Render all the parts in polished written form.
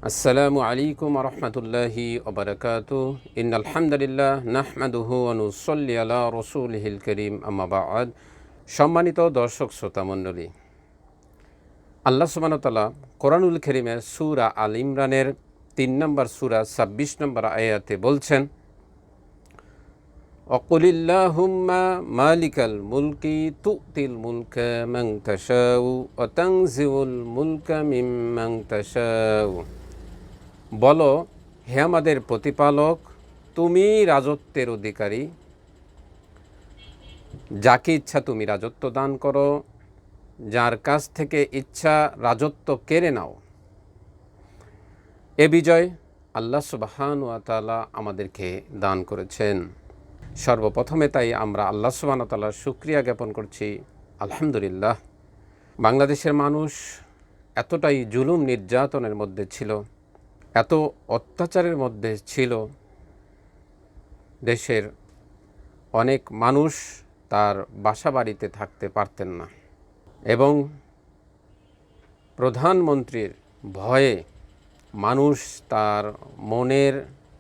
আসসালামু আলাইকুম রহমতুল্লাহি ওবরাকাতু ইন্নাল হামদুলিল্লাহ নাহমাদুহু ওয়া নুসাল্লি আলা রাসূলিহিল কারীম আম্মা বা'দ। সম্মানিত দর্শক শ্রোতা মণ্ডলী, আল্লাহ সুবহানাহু ওয়া তাআলা কোরআনুল কারীমের সূরা আল ইমরানের ৩ নম্বর সূরা ২৬ নম্বর আয়াতে বলছেন, অকুলিল্লাহুম্মা মালিকাল মুলকি তুতিল মুলকা মান তাশাউ ওয়া তানজিউল মুলকা মিম্মান তাশাউ। বলো, হে আমাদের প্রতিপালক, তুমি রাজত্বের অধিকারী, যাকে ইচ্ছা তুমি রাজত্ব দান করো, যার কাছ থেকে ইচ্ছা রাজত্ব কেড়ে নাও। এ বিজয় আল্লাহ সুবহানাহু ওয়া তাআলা আমাদেরকে দান করেছেন। সর্বপ্রথমে তাই আমরা আল্লাহ সুবহানাহু ওয়া তাআলার শুকরিয়া জ্ঞাপন করছি, আলহামদুলিল্লাহ। বাংলাদেশের মানুষ এতটাই জুলুম নির্যাতনের মধ্যে ছিল, এত অত্যাচারের মধ্যে ছিল, দেশের অনেক মানুষ তার বাসা বাড়িতে থাকতে পারতেন না এবং প্রধানমন্ত্রীর ভয়ে মানুষ তার মনের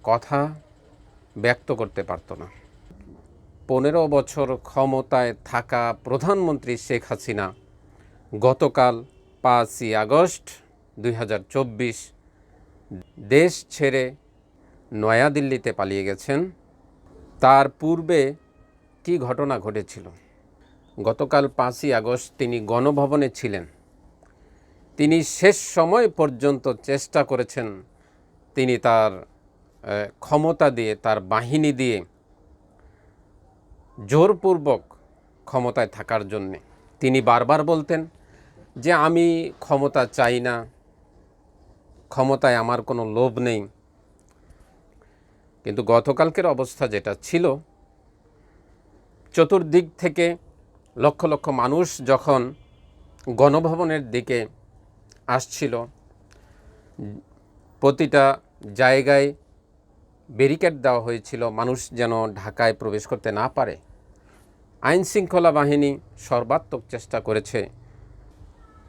কথা ব্যক্ত করতে পারত না। ১৫ বছর ক্ষমতায় থাকা প্রধানমন্ত্রী শেখ হাসিনা গতকাল ৫ই আগস্ট ২০২৪ দেশ ছেড়ে নয়াদিল্লিতে পালিয়ে গেছেন। তার পূর্বে কি ঘটনা ঘটেছিল? গতকাল ৫ই আগস্ট তিনি গণভবনে ছিলেন। তিনি শেষ সময় পর্যন্ত চেষ্টা করেছেন তিনি তার ক্ষমতা দিয়ে, তার বাহিনী দিয়ে জোরপূর্বক ক্ষমতায় থাকার জন্যে। তিনি বারবার বলতেন যে আমি ক্ষমতা চাই না, ক্ষমতায় আমার কোনো লোভ নেই। কিন্তু গতকালকের অবস্থা যেটা ছিল, চতুর্দিক থেকে লক্ষ লক্ষ মানুষ যখন গণভবনের দিকে আসছিল, প্রতিটা জায়গায় ব্যারিকেড দেওয়া হয়েছিল মানুষ যেন ঢাকায় প্রবেশ করতে না পারে। আইন শৃঙ্খলা বাহিনী সর্বাত্মক চেষ্টা করেছে।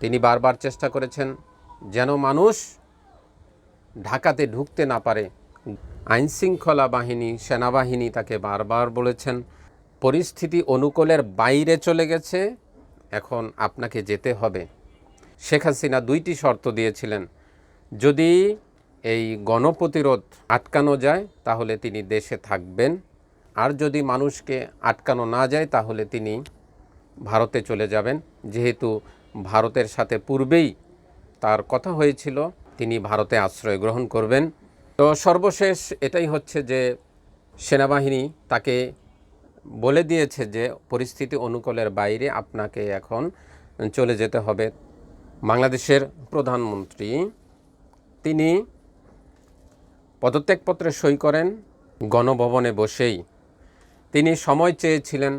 তিনি বারবার চেষ্টা করেছেন যেন মানুষ ঢাকাতে ঢুকতে না পারে। আইন শৃঙ্খলা বাহিনী, সেনাবাহিনী তাকে বারবার বলেছেন পরিস্থিতি অনুকূলের বাইরে চলে গেছে, এখন আপনাকে যেতে হবে। শেখ হাসিনা ২টি শর্ত দিয়েছিলেন, যদি এই গণপ্রতিরোধ আটকানো যায় তাহলে তিনি দেশে থাকবেন, আর যদি মানুষকে আটকানো না যায় তাহলে তিনি ভারতে চলে যাবেন। যেহেতু ভারতের সাথে পূর্বেই তার কথা হয়েছিল তিনি ভারতে আশ্রয় গ্রহণ করবেন। তো সর্বশেষ এটাই হচ্ছে যে সেনাবাহিনী তাকে বলে দিয়েছে যে পরিস্থিতি অনুকূলের বাইরে আপনাকে এখন চলে যেতে হবে। বাংলাদেশের প্রধানমন্ত্রী তিনি পদত্যাগপত্রে সই করেন গণভবনে বসেই। তিনি সময় চেয়েছিলেন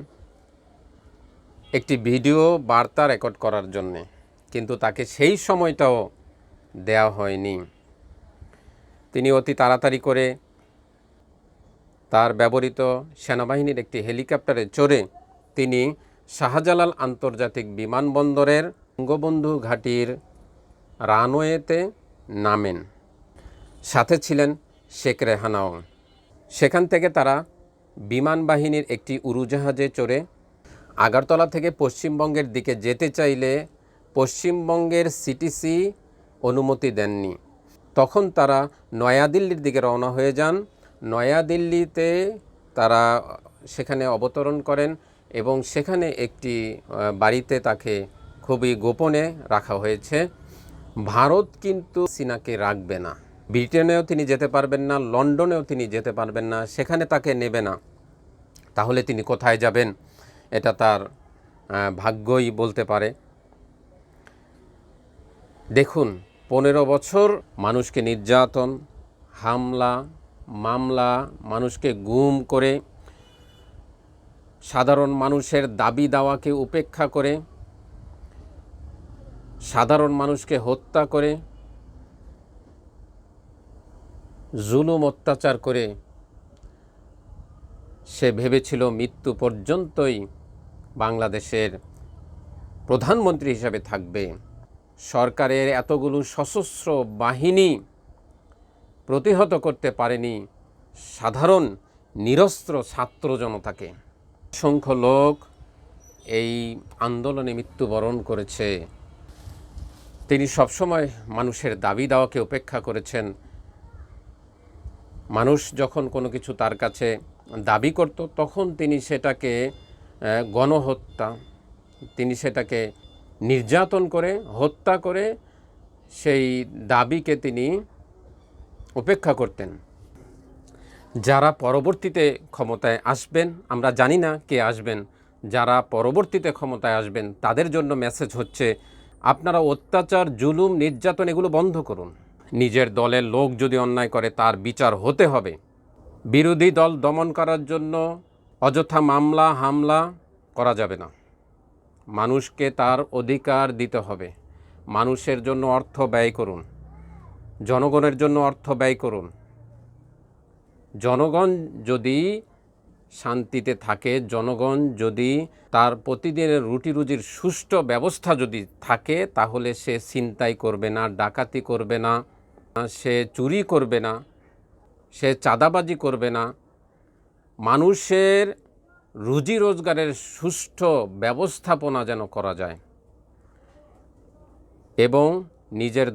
একটি ভিডিও বার্তা রেকর্ড করার জন্যে, কিন্তু তাকে সেই সময়টাও দেওয়া হয়নি। তিনি অতি তাড়াতাড়ি করে তার ব্যবহৃত সেনাবাহিনীর একটি হেলিকপ্টারে চড়ে তিনি শাহজালাল আন্তর্জাতিক বিমানবন্দরের বঙ্গবন্ধু ঘাঁটির রানওয়েতে নামেন। সাথে ছিলেন শেখ রেহানাও। সেখান থেকে তারা বিমান বাহিনীর একটি উড়োজাহাজে চড়ে আগরতলা থেকে পশ্চিমবঙ্গের দিকে যেতে চাইলে পশ্চিমবঙ্গের সিটিসি অনুমতি দেননি। তখন তারা নয়াদিল্লির দিকে রওনা হয়ে যান। নয়াদিল্লিতে তারা সেখানে অবতরণ করেন এবং সেখানে একটি বাড়িতে তাকে খুবই গোপনে রাখা হয়েছে। ভারত কিন্তু হাসিনাকে রাখবে না, ব্রিটেনেও তিনি যেতে পারবেন না, লন্ডনেও তিনি যেতে পারবেন না, সেখানে তাকে নেবে না। তাহলে তিনি কোথায় যাবেন? এটা তার ভাগ্যই বলতে পারে। দেখুন, ১৫ বছর মানুষকে নির্যাতন, হামলা, মামলা, মানুষকে গুম করে, সাধারণ মানুষের দাবি দাওয়াকে উপেক্ষা করে, সাধারণ মানুষকে হত্যা করে, জুলুম অত্যাচার করে সে ভেবেছিল মৃত্যু পর্যন্তই বাংলাদেশের প্রধানমন্ত্রী হিসাবে থাকবে। সরকারের এতগুলো সশস্ত্র বাহিনী প্রতিহত করতে পারেনি সাধারণ নিরস্ত্র ছাত্র জনতাকে। অসংখ্য লোক এই আন্দোলনে মৃত্যুবরণ করেছে। তিনি সবসময় মানুষের দাবি দাওয়াকে উপেক্ষা করেছেন। মানুষ যখন কোনো কিছু তার কাছে দাবি করত, তখন তিনি সেটাকে গণহত্যা, তিনি সেটাকে নির্যাতন করে, হত্যা করে সেই দাবিকে তিনি উপেক্ষা করতেন। যারা পরবর্তীতে ক্ষমতায় আসবেন, আমরা জানি না কে আসবেন, যারা পরবর্তীতে ক্ষমতায় আসবেন তাদের জন্য মেসেজ হচ্ছে, আপনারা অত্যাচার, জুলুম, নির্যাতন এগুলো বন্ধ করুন। নিজের দলের লোক যদি অন্যায় করে তার বিচার হতে হবে। বিরোধী দল দমন করার জন্য অযথা মামলা হামলা করা যাবে না। মানুষকে তার অধিকার দিতে হবে। মানুষের জন্য অর্থ ব্যয় করুন, জনগণের জন্য অর্থ ব্যয় করুন। জনগণ যদি শান্তিতে থাকে, জনগণ যদি তার প্রতিদিনের রুটি রুজির সুষ্ঠু ব্যবস্থা যদি থাকে, তাহলে সে ছিনতাই করবে না, ডাকাতি করবে না, সে চুরি করবে না, সে চাঁদাবাজি করবে না। মানুষের রুজি রোজগারের সুষ্ঠু ব্যবস্থাপনা যেন করা যায় এবং নিজের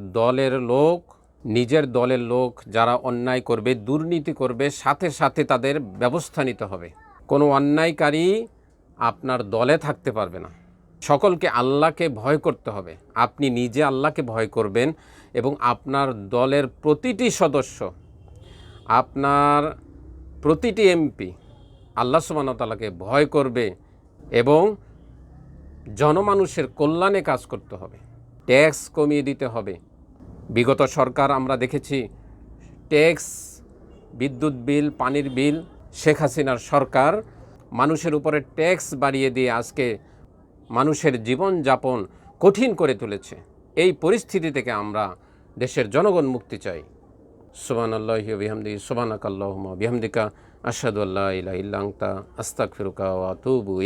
দলের লোক যারা অন্যায় করবে, দুর্নীতি করবে, সাথে সাথে তাদের ব্যবস্থা নিতে হবে। কোনো অন্যায়কারী আপনার দলে থাকতে পারবে না। সকলকে আল্লাহকে ভয় করতে হবে। আপনি নিজে আল্লাহকে ভয় করবেন এবং আপনার দলের প্রতিটি সদস্য, আপনার প্রতিটি এমপি আল্লাহ সুবহানাহু ওয়া তাআলাকে ভয় করবে এবং জনমানুষের কল্যাণে কাজ করতে হবে। ট্যাক্স কমিয়ে দিতে হবে। বিগত সরকার আমরা দেখেছি ট্যাক্স, বিদ্যুৎ বিল, পানির বিল, শেখ হাসিনার সরকার মানুষের উপরে ট্যাক্স বাড়িয়ে দিয়ে আজকে মানুষের জীবনযাপন কঠিন করে তুলেছে। এই পরিস্থিতি থেকে আমরা দেশের জনগণ মুক্তি চাই। সুবহানাল্লাহি ওয়া বিহামদিহি, সুবহানাকাল্লাহুম্মা বিহামদিকা, আশহাদু আল্লা ইলাহা ইল্লা আনতা, আস্তাগফিরুকা ওয়া আতুবু ইলাইক।